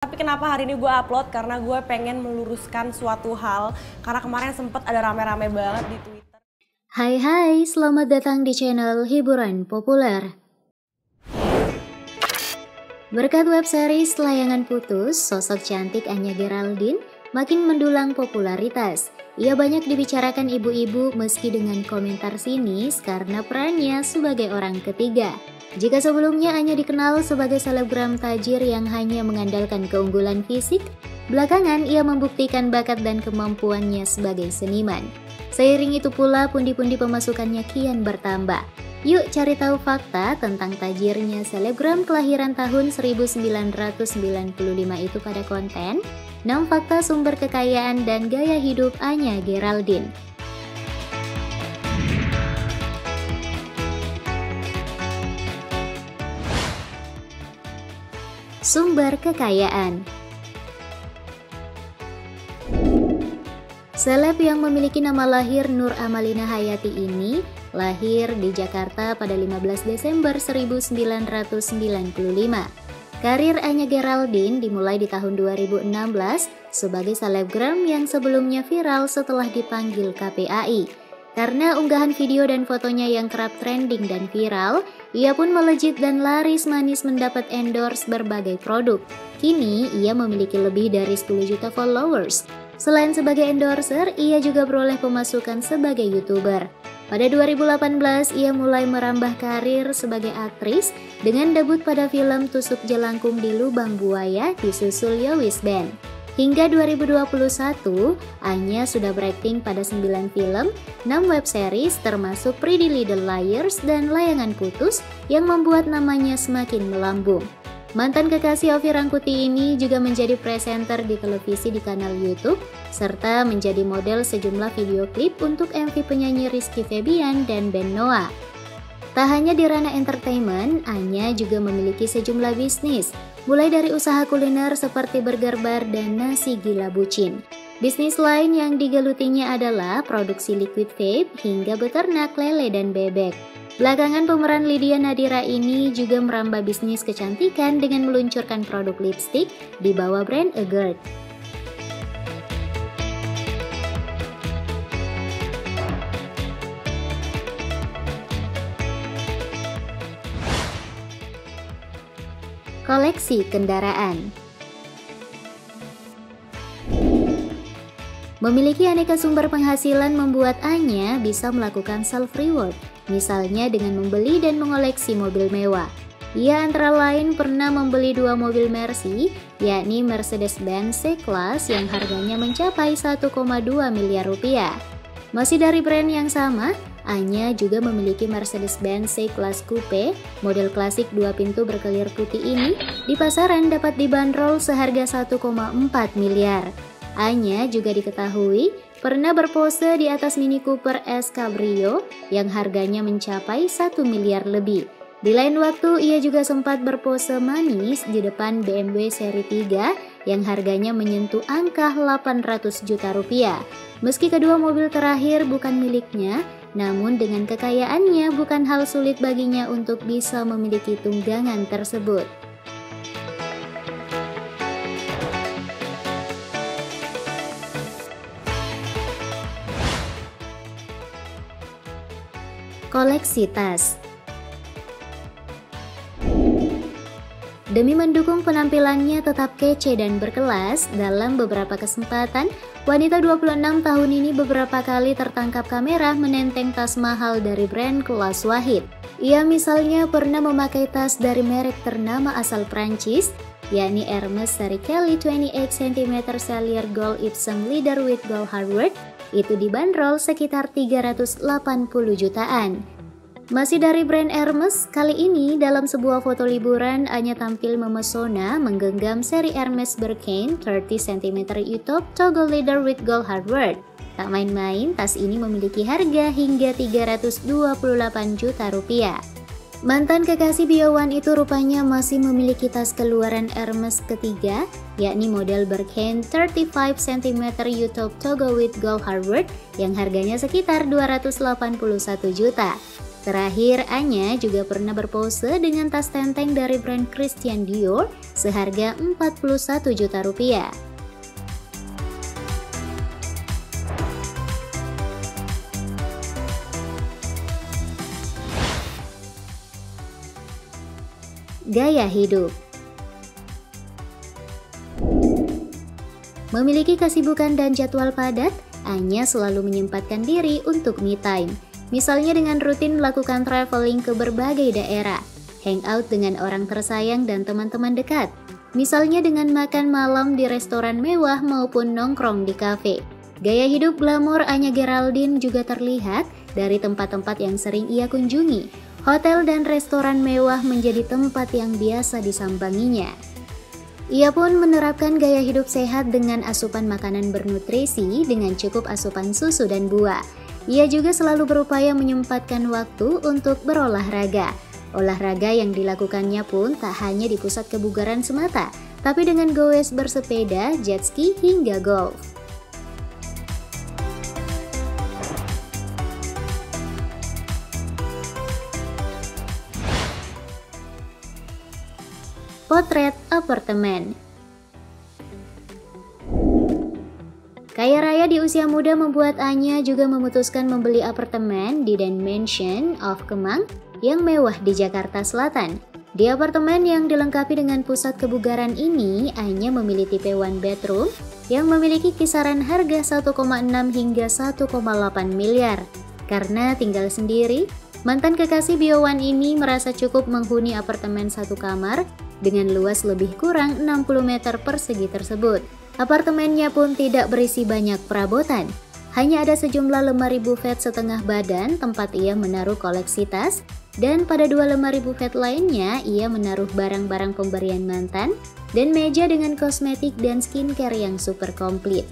Tapi kenapa hari ini gue upload? Karena gue pengen meluruskan suatu hal. Karena kemarin sempet ada rame-rame banget di Twitter. Hai, selamat datang di channel Hiburan Populer. Berkat web series Layangan Putus, sosok cantik Anya Geraldine makin mendulang popularitas. Ia banyak dibicarakan ibu-ibu meski dengan komentar sinis karena perannya sebagai orang ketiga. Jika sebelumnya Anya dikenal sebagai selebgram tajir yang hanya mengandalkan keunggulan fisik, belakangan ia membuktikan bakat dan kemampuannya sebagai seniman. Seiring itu pula pundi-pundi pemasukannya kian bertambah. Yuk cari tahu fakta tentang tajirnya selebgram kelahiran tahun 1995 itu pada konten 6 fakta sumber kekayaan dan gaya hidup Anya Geraldine. Sumber kekayaan. Seleb yang memiliki nama lahir Nur Amalina Hayati ini lahir di Jakarta pada 15 Desember 1995. Karir Anya Geraldine dimulai di tahun 2016 sebagai selebgram yang sebelumnya viral setelah dipanggil KPAI. Karena unggahan video dan fotonya yang kerap trending dan viral, ia pun melejit dan laris manis mendapat endorse berbagai produk. Kini, ia memiliki lebih dari 10 juta followers. Selain sebagai endorser, ia juga beroleh pemasukan sebagai YouTuber. Pada 2018, ia mulai merambah karir sebagai aktris dengan debut pada film Tusuk Jelangkung di Lubang Buaya disusul Yowis Band. Hingga 2021, Anya sudah berakting pada 9 film, 6 web series termasuk Pretty Little Liars dan Layangan Putus yang membuat namanya semakin melambung. Mantan kekasih Ovi Rangkuti ini juga menjadi presenter di televisi di kanal YouTube, serta menjadi model sejumlah video klip untuk MV penyanyi Rizky Febian dan band Noah. Tak hanya di ranah entertainment, Anya juga memiliki sejumlah bisnis, mulai dari usaha kuliner seperti burger bar dan nasi gila bucin. Bisnis lain yang digelutinya adalah produksi liquid vape hingga beternak lele dan bebek. Belakangan pemeran Lydia Nadira ini juga merambah bisnis kecantikan dengan meluncurkan produk lipstick di bawah brand Agert. Koleksi kendaraan. Memiliki aneka sumber penghasilan membuat Anya bisa melakukan self-reward, misalnya dengan membeli dan mengoleksi mobil mewah. Ia antara lain pernah membeli 2 mobil Mercy, yakni Mercedes-Benz C-Class yang harganya mencapai 1,2 miliar rupiah. Masih dari brand yang sama, Anya juga memiliki Mercedes-Benz C-Class Coupe, model klasik 2 pintu berkelir putih ini, di pasaran dapat dibanderol seharga 1,4 miliar. Anya juga diketahui pernah berpose di atas Mini Cooper S Cabrio yang harganya mencapai 1 miliar lebih. Di lain waktu, ia juga sempat berpose manis di depan BMW seri 3 yang harganya menyentuh angka 800 juta rupiah. Meski kedua mobil terakhir bukan miliknya, namun dengan kekayaannya bukan hal sulit baginya untuk bisa memiliki tunggangan tersebut. Koleksi tas. Demi mendukung penampilannya tetap kece dan berkelas, dalam beberapa kesempatan, wanita 26 tahun ini beberapa kali tertangkap kamera menenteng tas mahal dari brand kelas Wahid. Ia misalnya pernah memakai tas dari merek ternama asal Prancis, yakni Hermes seri Kelly 28 cm Cellier Gold Ipsum Leather with Gold Hardware, itu dibanderol sekitar 380 jutaan. Masih dari brand Hermes, kali ini dalam sebuah foto liburan Anya tampil memesona menggenggam seri Hermes Birkin 30 cm U-top Toggle Leather with Gold Hardware. Tak main-main, tas ini memiliki harga hingga 328 juta rupiah. Mantan kekasih Biawan itu rupanya masih memiliki tas keluaran Hermes ketiga, yakni model Birkin 35 cm U-top Toggle with Gold Hardware yang harganya sekitar 281 juta. Terakhir, Anya juga pernah berpose dengan tas tenteng dari brand Christian Dior seharga Rp41 juta. Gaya hidup. Memiliki kesibukan dan jadwal padat, Anya selalu menyempatkan diri untuk me time. Misalnya dengan rutin melakukan traveling ke berbagai daerah, hangout dengan orang tersayang dan teman-teman dekat. Misalnya dengan makan malam di restoran mewah maupun nongkrong di kafe. Gaya hidup glamor Anya Geraldine juga terlihat dari tempat-tempat yang sering ia kunjungi. Hotel dan restoran mewah menjadi tempat yang biasa disambanginya. Ia pun menerapkan gaya hidup sehat dengan asupan makanan bernutrisi dengan cukup asupan susu dan buah. Ia juga selalu berupaya menyempatkan waktu untuk berolahraga. Olahraga yang dilakukannya pun tak hanya di pusat kebugaran semata, tapi dengan goes bersepeda, jet ski, hingga golf. Potret apartemen. Kaya raya di usia muda membuat Anya juga memutuskan membeli apartemen di Den Mansion of Kemang yang mewah di Jakarta Selatan. Di apartemen yang dilengkapi dengan pusat kebugaran ini, Anya memilih tipe one bedroom yang memiliki kisaran harga 1,6 hingga 1,8 miliar. Karena tinggal sendiri, mantan kekasih Bio1 ini merasa cukup menghuni apartemen satu kamar dengan luas lebih kurang 60 meter persegi tersebut. Apartemennya pun tidak berisi banyak perabotan. Hanya ada sejumlah lemari bufet setengah badan tempat ia menaruh koleksi tas, dan pada dua lemari bufet lainnya ia menaruh barang-barang pemberian mantan dan meja dengan kosmetik dan skincare yang super komplit.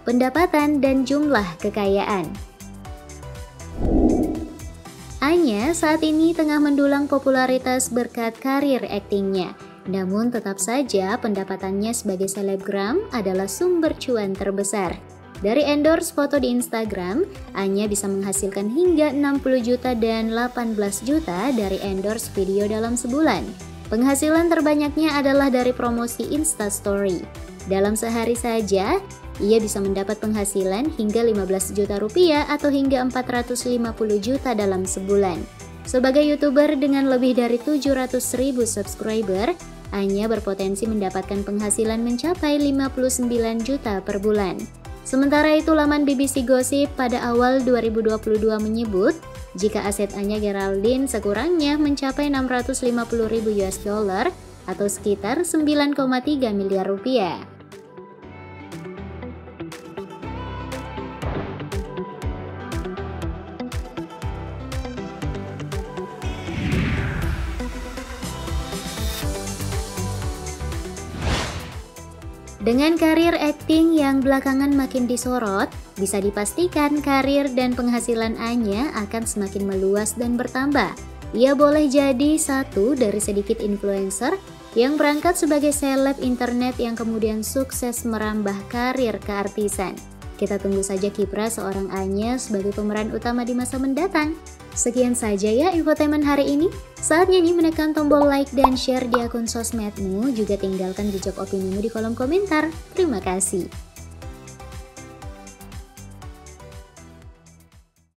Pendapatan dan jumlah kekayaan. Anya saat ini tengah mendulang popularitas berkat karir aktingnya. Namun tetap saja pendapatannya sebagai selebgram adalah sumber cuan terbesar. Dari endorse foto di Instagram, Anya bisa menghasilkan hingga 60 juta dan 18 juta dari endorse video dalam sebulan. Penghasilan terbanyaknya adalah dari promosi Instastory. Dalam sehari saja, ia bisa mendapat penghasilan hingga 15 juta rupiah atau hingga 450 juta dalam sebulan. Sebagai YouTuber dengan lebih dari 700.000 subscriber, Anya berpotensi mendapatkan penghasilan mencapai 59 juta per bulan. Sementara itu, laman BBC Gossip pada awal 2022 menyebut, jika aset Anya Geraldine sekurangnya mencapai 650.000 US dollar atau sekitar 9,3 miliar rupiah. Dengan karir akting yang belakangan makin disorot, bisa dipastikan karir dan penghasilan Anya akan semakin meluas dan bertambah. Ia boleh jadi satu dari sedikit influencer yang berangkat sebagai seleb internet yang kemudian sukses merambah karir keartisan. Kita tunggu saja kiprah seorang Anya sebagai pemeran utama di masa mendatang. Sekian saja ya infotainment hari ini. Saatnya nih menekan tombol like dan share di akun sosmedmu, juga tinggalkan jejak opinimu di kolom komentar. Terima kasih.